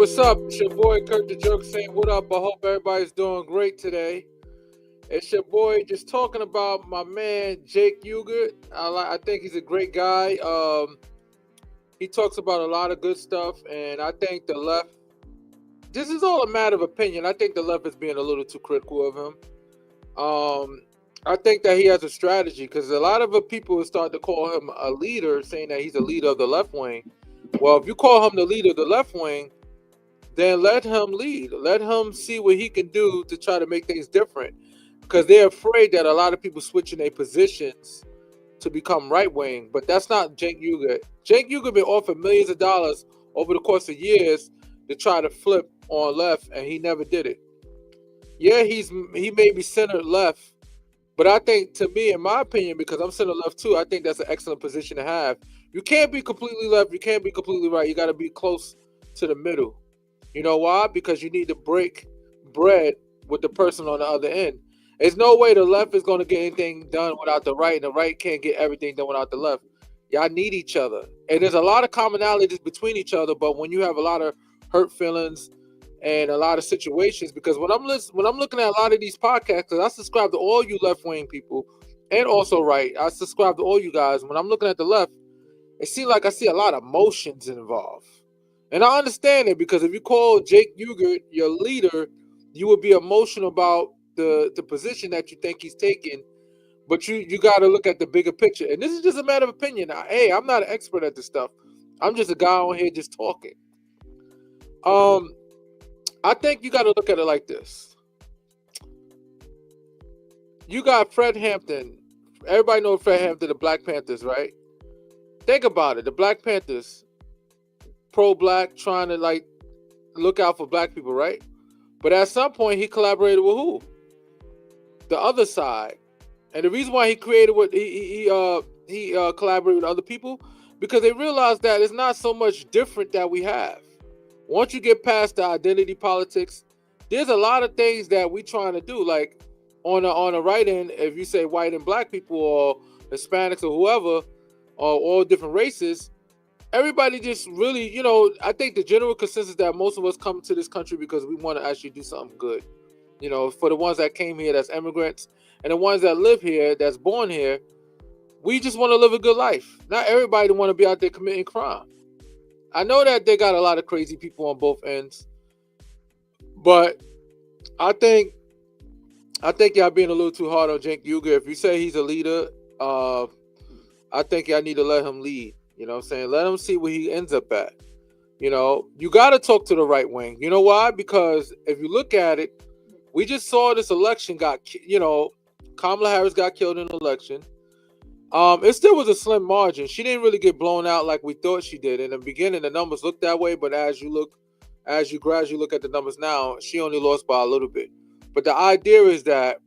what's up? It's your boy Kirk the Jerk saying what up. I hope everybody's doing great today. It's your boy just talking about my man Cenk Uygur. I think he's a great guy. He talks about a lot of good stuff, and I think the left. This is all a matter of opinion. I think the left is being a little too critical of him. Um, I think that he has a strategy because a lot of the people start to call him a leader, saying that he's a leader of the left wing. Well, if you call him the leader of the left wing, then let him lead. Let him see what he can do to try to make things different. Because they're afraid that a lot of people switching their positions to become right wing. But that's not Cenk Uygur. Cenk Uygur been offered millions of dollars over the course of years to try to flip on left, and he never did it. Yeah, he may be centered left, but I think, to me, in my opinion, because I'm center left too, I think that's an excellent position to have. You can't be completely left. You can't be completely right. You got to be close to the middle. You know why? Because you need to break bread with the person on the other end. There's no way the left is going to get anything done without the right, and the right can't get everything done without the left. Y'all need each other. And there's a lot of commonalities between each other, but when you have a lot of hurt feelings and a lot of situations, because when I'm looking at a lot of these podcasts, because I subscribe to all you left-wing people and also right, I subscribe to all you guys. When I'm looking at the left, it seems like I see a lot of emotions involved. And I understand it, because if you call Cenk Uygur your leader, you would be emotional about the position that you think he's taking, but you got to look at the bigger picture. And this is just a matter of opinion. Hey, I'm not an expert at this stuff. I'm just a guy on here just talking. I think you got to look at it like this. You got Fred Hampton. Everybody knows Fred Hampton, the Black Panthers, right? Think about it. The Black Panthers, pro-black, trying to look out for black people, right? But at some point, he collaborated with who? The other side. And the reason why he created what he collaborated with other people, because they realized that it's not so much different that we have. Once you get past the identity politics, there's a lot of things that we trying to do. Like on the right end, if you say white and black people or Hispanics or whoever, or all different races, everybody just really, I think the general consensus that most of us come to this country because we want to actually do something good. For the ones that came here, that's immigrants, and the ones that live here, that's born here, we just want to live a good life. Not everybody want to be out there committing crime. I know that they got a lot of crazy people on both ends, but I think y'all being a little too hard on Cenk Uygur. If you say he's a leader, I think y'all need to let him lead. You know what I'm saying? Let him see where he ends up at. You got to talk to the right wing. You know why? Because if you look at it, we just saw this election Kamala Harris got killed in the election. It still was a slim margin. She didn't really get blown out like we thought she did. In the beginning, the numbers looked that way, but as you gradually look at the numbers now, she only lost by a little bit. But the idea is that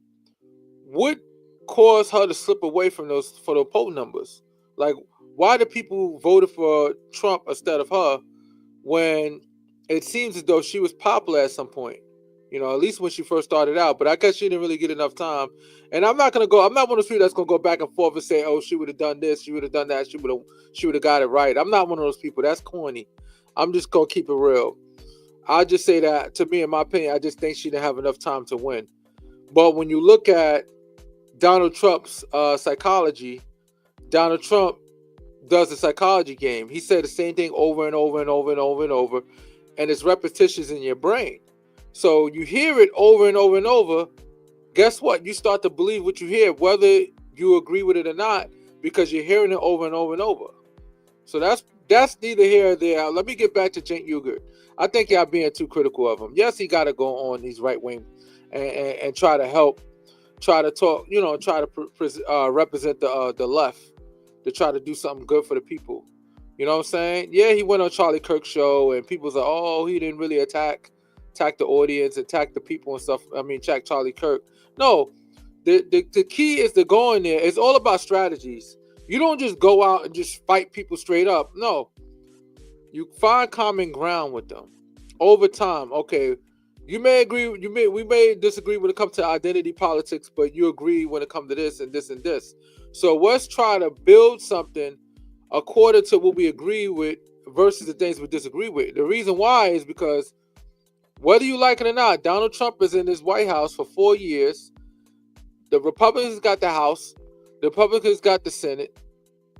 what caused her to slip away from the poll numbers? Like, why do people voted for Trump instead of her when it seems as though she was popular at some point? At least when she first started out. But I guess she didn't really get enough time. And I'm not one of those people that's gonna go back and forth and say, oh, she would have done this, she would have done that, she would have got it right. I'm not one of those people. That's corny. I'm just gonna keep it real. I'll just say that, to me, in my opinion, I just think she didn't have enough time to win. But when you look at Donald Trump's psychology, Donald Trump does the psychology game. He said the same thing over and over and over and over and over, and it's repetitions in your brain. So you hear it over and over and over. Guess what? You start to believe what you hear, whether you agree with it or not, because you're hearing it over and over and over. So that's neither here nor there. Let me get back to Cenk Uygur. I think y'all being too critical of him. Yes, he got to go on these right wing and try to help, try to talk, try to represent the left, to try to do something good for the people. You know what I'm saying? Yeah, he went on Charlie Kirk's show, and people was like, oh, he didn't really attack the audience, attack the people and stuff. I mean, attack Charlie Kirk. No, the key is to go in there. It's all about strategies. You don't just go out and just fight people straight up. No, you find common ground with them over time. Okay, we may disagree when it comes to identity politics, but you agree when it comes to this and this and this. So let's try to build something according to what we agree with versus the things we disagree with. The reason why is because whether you like it or not, Donald Trump is in this White House for 4 years. The Republicans got the House. The Republicans got the Senate.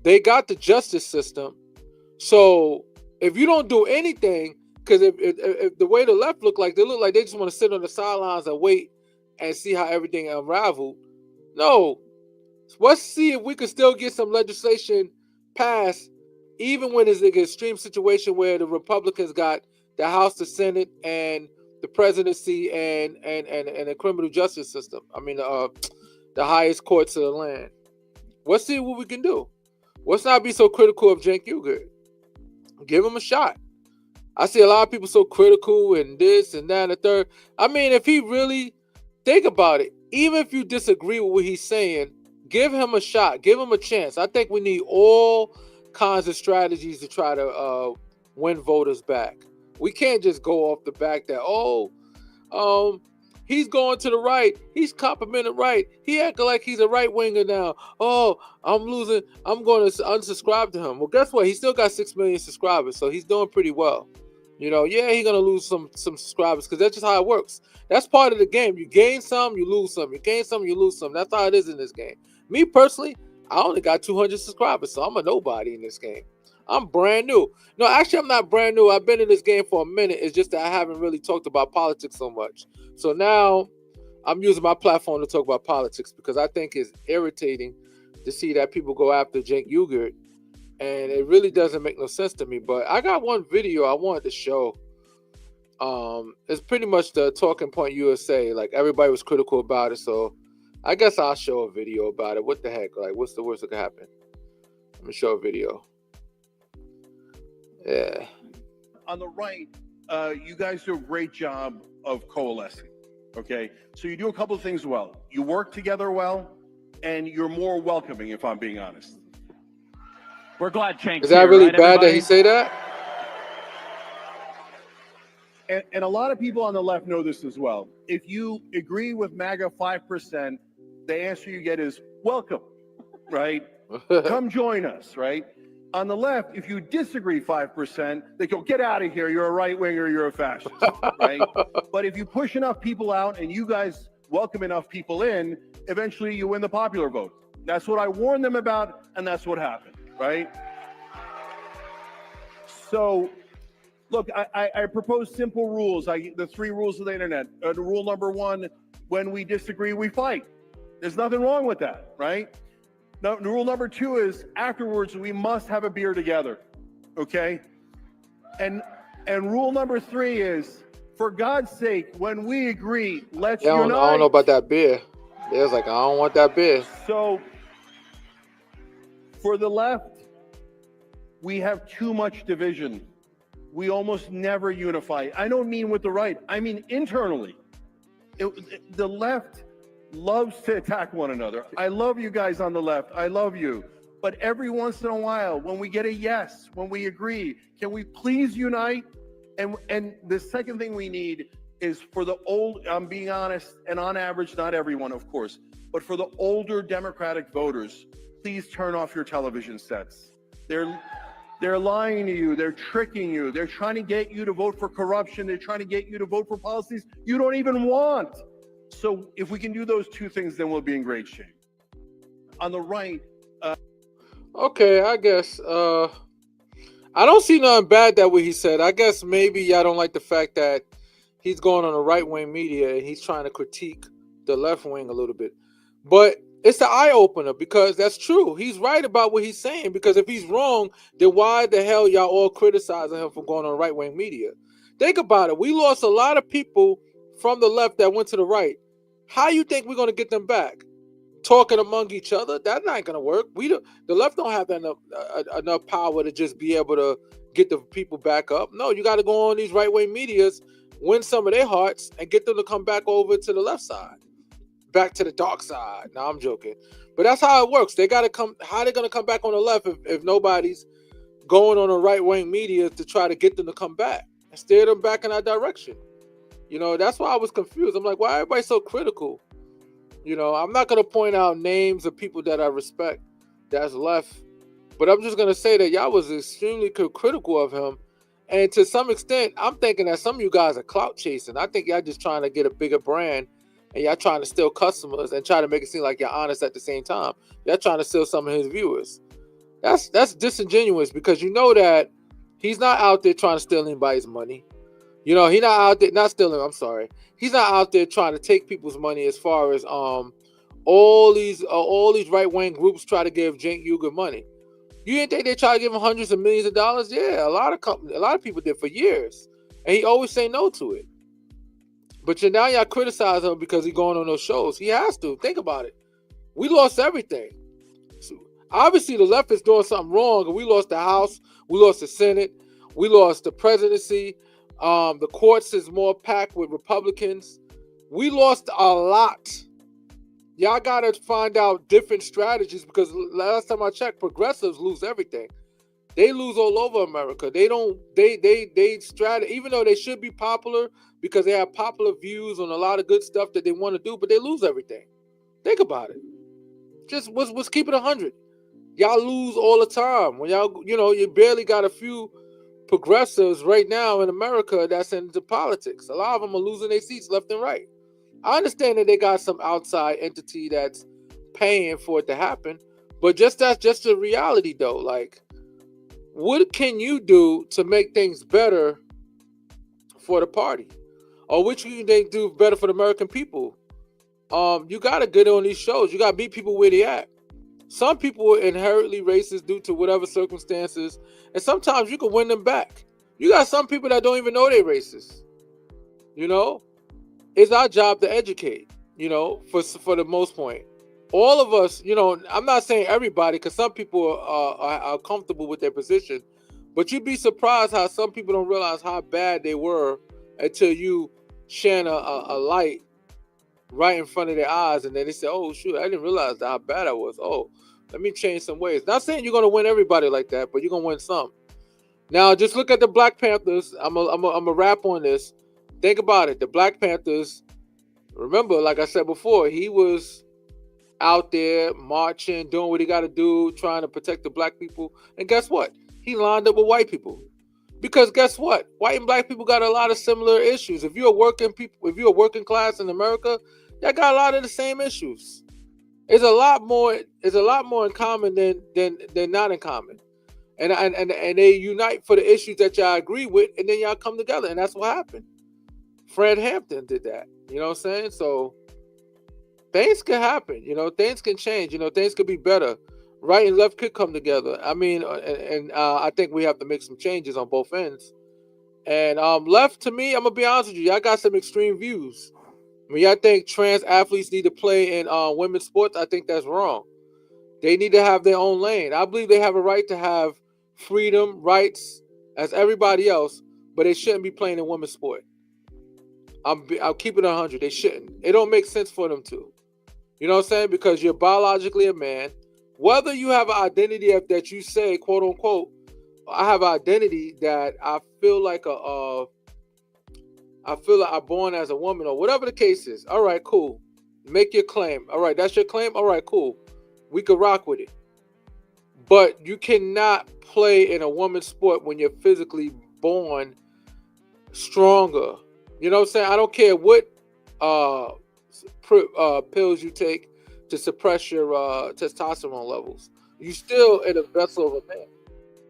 They got the justice system. So if you don't do anything, because if the way the left look like they just want to sit on the sidelines and wait and see how everything unraveled. No, let's see if we can still get some legislation passed, even when it's an extreme situation where the Republicans got the House, the Senate, and the presidency and the criminal justice system. I mean, the highest courts of the land. Let's see what we can do. Let's not be so critical of Cenk Uygur. Give him a shot. I see a lot of people so critical and this and that and the third. I mean, if he really, think about it, even if you disagree with what he's saying, give him a shot. Give him a chance. I think we need all kinds of strategies to try to win voters back. We can't just go off the back that, he's going to the right. He's complimented right. He acting like he's a right winger now. Oh, I'm losing. I'm going to unsubscribe to him. Well, guess what? He still got 6 million subscribers, so he's doing pretty well. You know, yeah, he's going to lose some subscribers because that's just how it works. That's part of the game. You gain some, you lose some. You gain some, you lose some. That's how it is in this game. Me personally, I only got 200 subscribers, so I'm a nobody in this game. I'm brand new. No, actually, I'm not brand new. I've been in this game for a minute. It's just that I haven't really talked about politics so much. So now I'm using my platform to talk about politics because I think it's irritating to see that people go after Cenk Uygur, and it really doesn't make no sense to me. But I got one video I wanted to show. It's pretty much the Talking Point USA. Like, everybody was critical about it, so I guess I'll show a video about it. What the heck? Like, what's the worst that could happen? Let me show a video. Yeah. On the right, you guys do a great job of coalescing. Okay, so you do a couple of things well. You work together well, and you're more welcoming, if I'm being honest. We're glad Cenk's Is that here, really right, bad everybody? that he say that? And a lot of people on the left know this as well. If you agree with MAGA 5%, the answer you get is welcome, right? Come join us, right? On the left, if you disagree 5%, they go, get out of here. You're a right winger. You're a fascist, right? But if you push enough people out and you guys welcome enough people in, eventually you win the popular vote. That's what I warned them about, and that's what happened, right? So, look, I propose simple rules. The 3 rules of the internet. Rule number 1, when we disagree, we fight. There's nothing wrong with that, right? Now, rule number 2 is afterwards we must have a beer together, okay? And rule number 3 is, for God's sake, when we agree, let's unite. I don't know about that beer. It's like, I don't want that beer. So, for the left, we have too much division. We almost never unify. I don't mean with the right. I mean internally. The left loves to attack one another. I love you guys on the left. I love you. But every once in a while, when we get a yes, when we agree, can we please unite? And the second thing we need is for the old, I'm being honest, and on average, not everyone, of course, but for the older Democratic voters, please turn off your television sets. They're lying to you. They're tricking you. They're trying to get you to vote for corruption. They're trying to get you to vote for policies you don't even want. So if we can do those 2 things, then we'll be in great shape. On the right. Okay, I guess. I don't see nothing bad that what he said. I guess maybe y'all don't like the fact that he's going on the right-wing media and he's trying to critique the left wing a little bit. But it's the eye-opener because that's true. He's right about what he's saying, because if he's wrong, then why the hell y'all all criticizing him for going on right-wing media? Think about it. We lost a lot of people from the left that went to the right. How you think we're going to get them back? Talking among each other? That's not going to work. The left don't have enough power to just be able to get the people back up. No, you got to go on these right-wing medias, win some of their hearts, and get them to come back over to the left side. Back to the dark side. No, I'm joking. But that's how it works. They got to come. How are they going to come back on the left if nobody's going on the right-wing media to try to get them to come back and steer them back in our direction? You know, that's why I was confused. I'm like, why everybody so critical? You know, I'm not going to point out names of people that I respect that's left But I'm just gonna say that y'all was extremely critical of him, and to some extent, I'm thinking that some of you guys are clout chasing. I think y'all just trying to get a bigger brand, and y'all trying to steal customers and try to make it seem like you're honest at the same time. Y'all trying to steal some of his viewers. That's disingenuous because you know that he's not out there trying to steal anybody's money. You know, he's not out there not stealing. I'm sorry, he's not out there trying to take people's money. As far as all these right wing groups try to give Cenk Uygur money. You didn't think they try to give him hundreds of millions of dollars? Yeah, a lot of people did for years, and he always say no to it. But now y'all criticize him because he's going on those shows. He has to think about it. We lost everything. So obviously, the left is doing something wrong, and we lost the House, we lost the Senate, we lost the presidency. The courts is more packed with Republicans. We lost a lot. Y'all gotta find out different strategies because last time I checked, progressives lose everything. They lose all over America. They don't. They even though they should be popular because they have popular views on a lot of good stuff that they want to do, but they lose everything. Think about it. Just let's keep it 100. Y'all lose all the time when y'all you barely got a few progressives right now in America that's into politics. A lot of them are losing their seats left and right. I understand that they got some outside entity that's paying for it to happen, but that's just the reality though. Like, what can you do to make things better for the party, or what can they do better for the American people? You gotta get on these shows. You gotta meet people where they at. Some people are inherently racist due to whatever circumstances, and sometimes you can win them back. You got some people that don't even know they're racist. You know, it's our job to educate. For the most point, all of us. I'm not saying everybody, because some people are comfortable with their position, but you'd be surprised how some people don't realize how bad they were until you shine a light right in front of their eyes, and then they say, "Oh shoot, I didn't realize how bad I was. Oh, let me change some ways." Not saying you're gonna win everybody like that, but you're gonna win some. Now, just look at the Black Panthers. I'm a wrap on this. Think about it. The Black Panthers. Remember, like I said before, he was out there marching, doing what he got to do, trying to protect the black people. And guess what? He lined up with white people. Because guess what? White and black people got a lot of similar issues. If you're a working class in America, that got a lot of the same issues. It's a lot more in common than not in common. And they unite for the issues that y'all agree with, and then y'all come together, and that's what happened. Fred Hampton did that. You know what I'm saying? So things can happen. Things can change. Things could be better. Right and left could come together. I mean, and I think we have to make some changes on both ends. And left, to me, I'm gonna be honest with you, y'all got some extreme views. When y'all think trans athletes need to play in women's sports, I think that's wrong. They need to have their own lane. I believe they have a right to have freedom, rights as everybody else, but they shouldn't be playing in women's sport. I'll keep it 100. They shouldn't. It don't make sense for them to. You know what I'm saying? Because you're biologically a man. Whether you have an identity that you say, quote unquote, I have an identity that I feel like I'm born as a woman, or whatever the case is. All right, cool. Make your claim. All right, that's your claim. All right, cool. We could rock with it. But you cannot play in a woman's sport when you're physically born stronger. You know what I'm saying? I don't care what pills you take to suppress your testosterone levels. You still in a vessel of a man.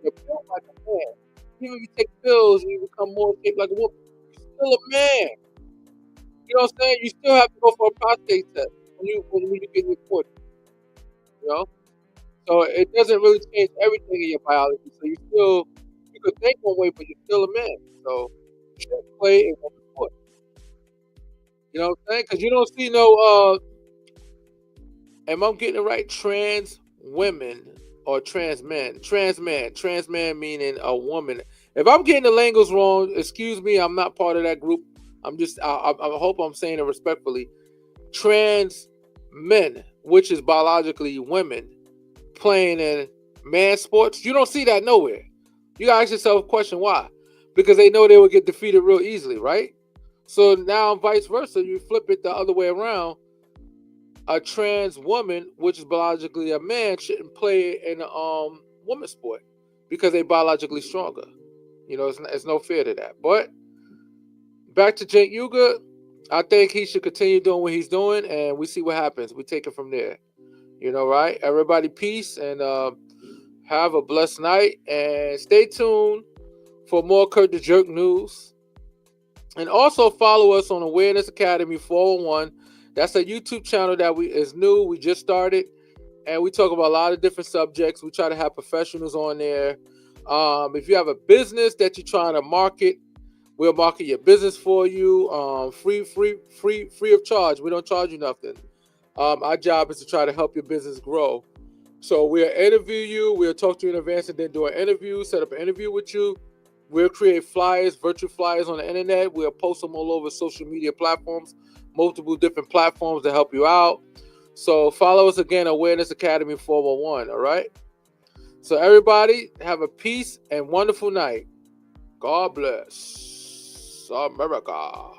You're built like a man. Even if you take pills and you become more shaped like a woman, you're still a man. You know what I'm saying? You still have to go for a prostate test when you get your 40. You know? So it doesn't really change everything in your biology. So you could think one way, but you're still a man. So you should play in one sport. You know what I'm saying? Because you don't see no am I getting it right? Trans women or trans men? Trans man meaning a woman. If I'm getting the language wrong, excuse me. I'm not part of that group. I hope I'm saying it respectfully. Trans men, which is biologically women, playing in man sports. You don't see that nowhere. You gotta ask yourself a question, why? Because they know they will get defeated real easily, right? So now vice versa, you flip it the other way around. A trans woman, which is biologically a man, shouldn't play in women's sport because they're biologically stronger. You know, it's no fear to that. But back to Cenk Uygur, I think he should continue doing what he's doing, and we see what happens. We take it from there. You know, right? Everybody, peace, and have a blessed night. And stay tuned for more Kurt the Jerk news. And also follow us on Awareness Academy 401. That's a YouTube channel that is new. We just started, and we talk about a lot of different subjects. We try to have professionals on there. If you have a business that you're trying to market, we'll market your business for you, free of charge. We don't charge you nothing. Our job is to try to help your business grow. So we'll interview you. We'll talk to you in advance and then do an interview, set up an interview with you. We'll create flyers, virtual flyers on the internet. We'll post them all over social media platforms, multiple different platforms to help you out. So follow us again, Awareness Academy 401, all right? So everybody, have a peace and wonderful night. God bless America.